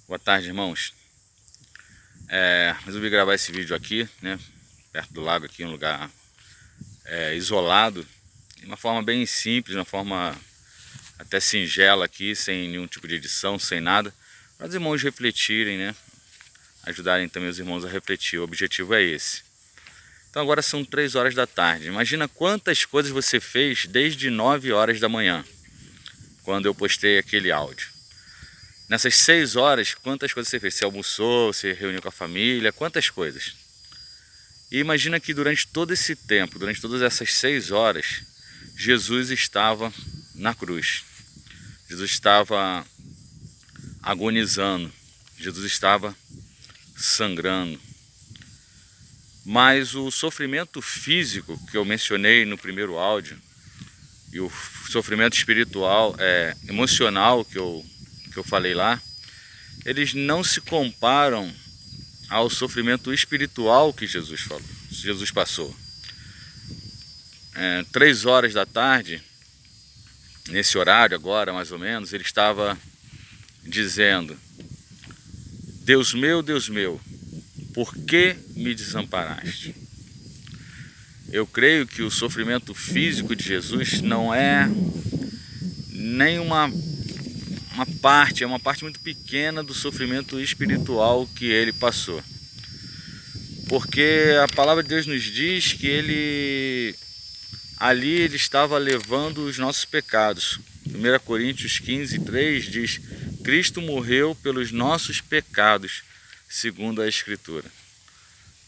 Boa tarde, irmãos. Resolvi gravar esse vídeo aqui, né, perto do lago, aqui, um lugar isolado, de uma forma bem simples, uma forma até singela aqui, sem nenhum tipo de edição, sem nada, para os irmãos refletirem, né, ajudarem também os irmãos a refletir. O objetivo é esse. Então agora são 3 horas da tarde. Imagina quantas coisas você fez desde 9 horas da manhã, quando eu postei aquele áudio. Nessas 6 horas, quantas coisas você fez? Você almoçou, você reuniu com a família, quantas coisas? E imagina que durante todo esse tempo, durante todas essas 6 horas, Jesus estava na cruz. Jesus estava agonizando. Jesus estava sangrando. Mas o sofrimento físico que eu mencionei no primeiro áudio e o sofrimento espiritual, emocional que eu falei lá, eles não se comparam ao sofrimento espiritual que Jesus passou. 3 horas da tarde, nesse horário agora mais ou menos, ele estava dizendo: Deus meu, por que me desamparaste? Eu creio que o sofrimento físico de Jesus não é nem uma parte, é uma parte muito pequena do sofrimento espiritual que ele passou. Porque a palavra de Deus nos diz que ele estava levando os nossos pecados. 1 Coríntios 15:3 diz: Cristo morreu pelos nossos pecados, segundo a Escritura.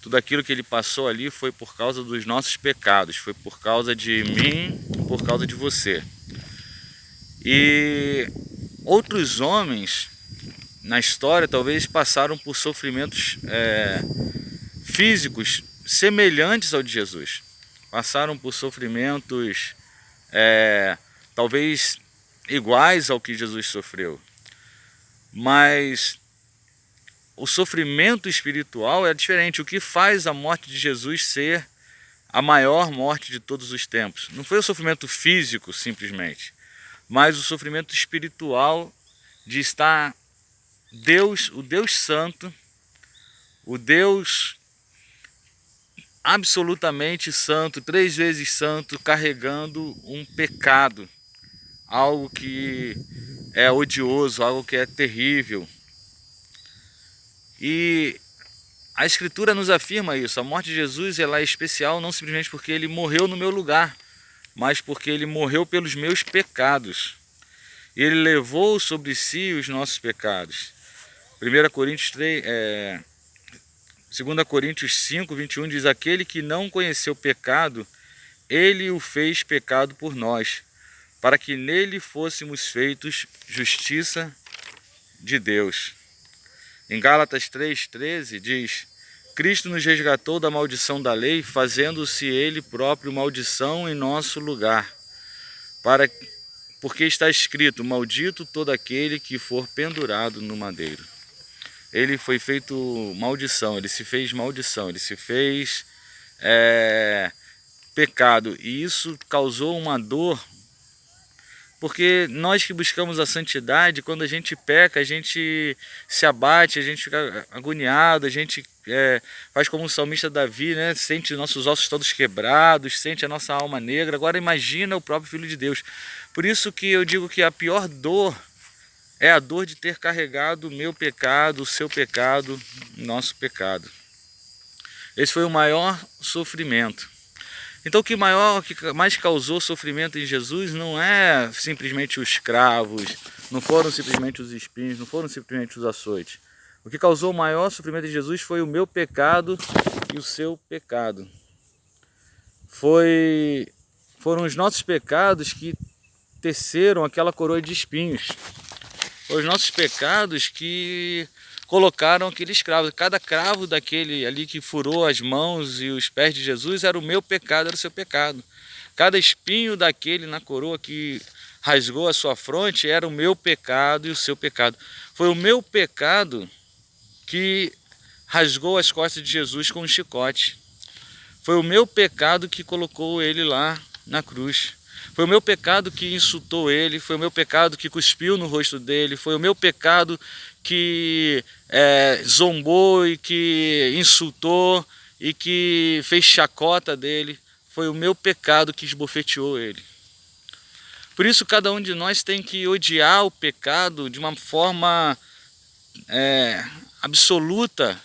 Tudo aquilo que ele passou ali foi por causa dos nossos pecados, foi por causa de mim, por causa de você. E outros homens na história talvez passaram por sofrimentos físicos semelhantes ao de Jesus. Passaram por sofrimentos talvez iguais ao que Jesus sofreu. Mas o sofrimento espiritual é diferente. O que faz a morte de Jesus ser a maior morte de todos os tempos? Não foi o sofrimento físico simplesmente, mas o sofrimento espiritual de estar Deus, o Deus Santo, o Deus absolutamente santo, 3 vezes santo, carregando um pecado, algo que é odioso, algo que é terrível. E a Escritura nos afirma isso. A morte de Jesus, ela é especial não simplesmente porque ele morreu no meu lugar, mas porque ele morreu pelos meus pecados. Ele levou sobre si os nossos pecados. 2 Coríntios 5:21 diz: Aquele que não conheceu pecado, ele o fez pecado por nós, para que nele fôssemos feitos justiça de Deus. Em Gálatas 3:13 diz: Cristo nos resgatou da maldição da lei, fazendo-se ele próprio maldição em nosso lugar, porque está escrito: maldito todo aquele que for pendurado no madeiro. Ele foi feito maldição, ele se fez maldição, ele se fez pecado, e isso causou uma dor, porque nós que buscamos a santidade, quando a gente peca, a gente se abate, a gente fica agoniado, a gente faz como o salmista Davi, né? Sente nossos ossos todos quebrados, sente a nossa alma negra. Agora imagina o próprio Filho de Deus. Por isso que eu digo que a pior dor é a dor de ter carregado o meu pecado, o seu pecado, o nosso pecado. Esse foi o maior sofrimento. Então o que mais causou sofrimento em Jesus não é simplesmente os cravos, não foram simplesmente os espinhos, não foram simplesmente os açoites. O que causou o maior sofrimento em Jesus foi o meu pecado e o seu pecado. Foram os nossos pecados que teceram aquela coroa de espinhos. Foram os nossos pecados que colocaram aqueles cravos. Cada cravo daquele ali que furou as mãos e os pés de Jesus era o meu pecado, era o seu pecado. Cada espinho daquele na coroa que rasgou a sua fronte era o meu pecado e o seu pecado. Foi o meu pecado que rasgou as costas de Jesus com um chicote. Foi o meu pecado que colocou ele lá na cruz. Foi o meu pecado que insultou ele, foi o meu pecado que cuspiu no rosto dele, foi o meu pecado que zombou e que insultou e que fez chacota dele. Foi o meu pecado que esbofeteou ele. Por isso cada um de nós tem que odiar o pecado de uma forma absoluta.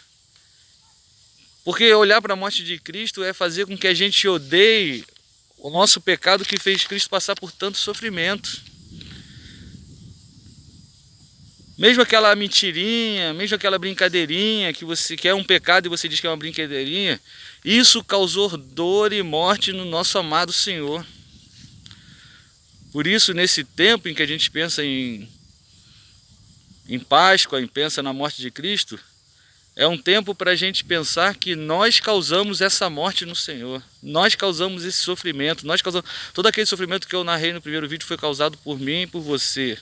Porque olhar para a morte de Cristo é fazer com que a gente odeie o nosso pecado que fez Cristo passar por tanto sofrimento. Mesmo aquela mentirinha, mesmo aquela brincadeirinha que é um pecado e você diz que é uma brincadeirinha, isso causou dor e morte no nosso amado Senhor. Por isso, nesse tempo em que a gente pensa em Páscoa, pensa na morte de Cristo, é um tempo para a gente pensar que nós causamos essa morte no Senhor. Nós causamos esse sofrimento. Nós causamos todo aquele sofrimento que eu narrei no primeiro vídeo foi causado por mim e por você.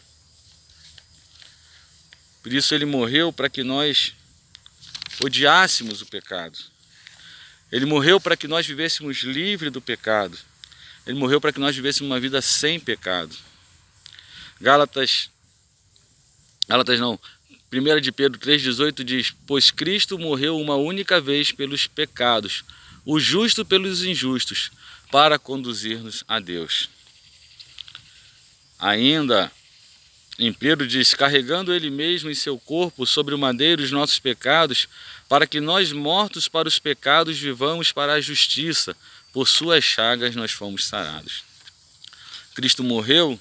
Por isso ele morreu para que nós odiássemos o pecado. Ele morreu para que nós vivêssemos livres do pecado. Ele morreu para que nós vivêssemos uma vida sem pecado. 1 de Pedro 3,18 diz: pois Cristo morreu uma única vez pelos pecados, o justo pelos injustos, para conduzir-nos a Deus. Ainda em Pedro diz: carregando ele mesmo em seu corpo sobre o madeiro os nossos pecados, para que nós mortos para os pecados vivamos para a justiça, por suas chagas nós fomos sarados. Cristo morreu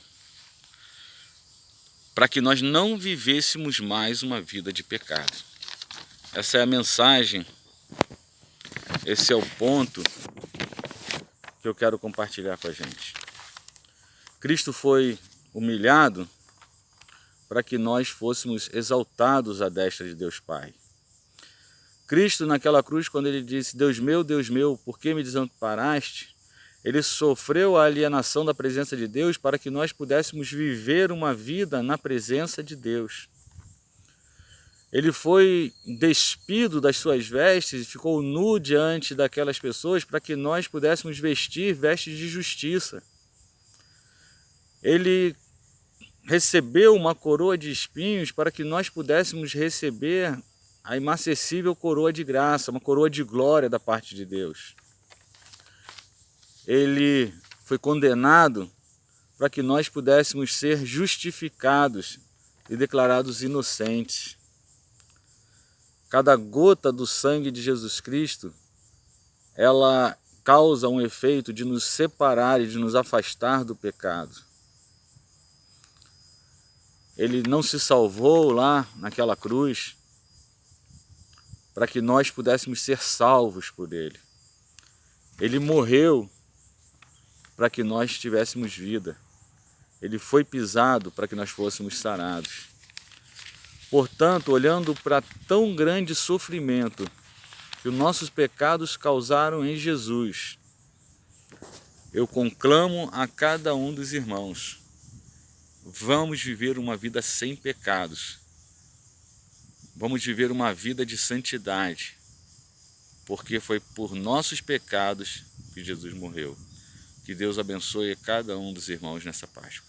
para que nós não vivêssemos mais uma vida de pecado. Essa é a mensagem, esse é o ponto que eu quero compartilhar com a gente. Cristo foi humilhado para que nós fôssemos exaltados à destra de Deus Pai. Cristo naquela cruz, quando ele disse: Deus meu, por que me desamparaste? Ele sofreu a alienação da presença de Deus para que nós pudéssemos viver uma vida na presença de Deus. Ele foi despido das suas vestes e ficou nu diante daquelas pessoas para que nós pudéssemos vestir vestes de justiça. Ele recebeu uma coroa de espinhos para que nós pudéssemos receber a inacessível coroa de graça, uma coroa de glória da parte de Deus. Ele foi condenado para que nós pudéssemos ser justificados e declarados inocentes. Cada gota do sangue de Jesus Cristo, ela causa um efeito de nos separar e de nos afastar do pecado. Ele não se salvou lá naquela cruz para que nós pudéssemos ser salvos por ele. Ele morreu para que nós tivéssemos vida. Ele foi pisado para que nós fôssemos sarados. Portanto, olhando para tão grande sofrimento que os nossos pecados causaram em Jesus, eu conclamo a cada um dos irmãos: vamos viver uma vida sem pecados. Vamos viver uma vida de santidade, porque foi por nossos pecados que Jesus morreu. Que Deus abençoe cada um dos irmãos nessa Páscoa.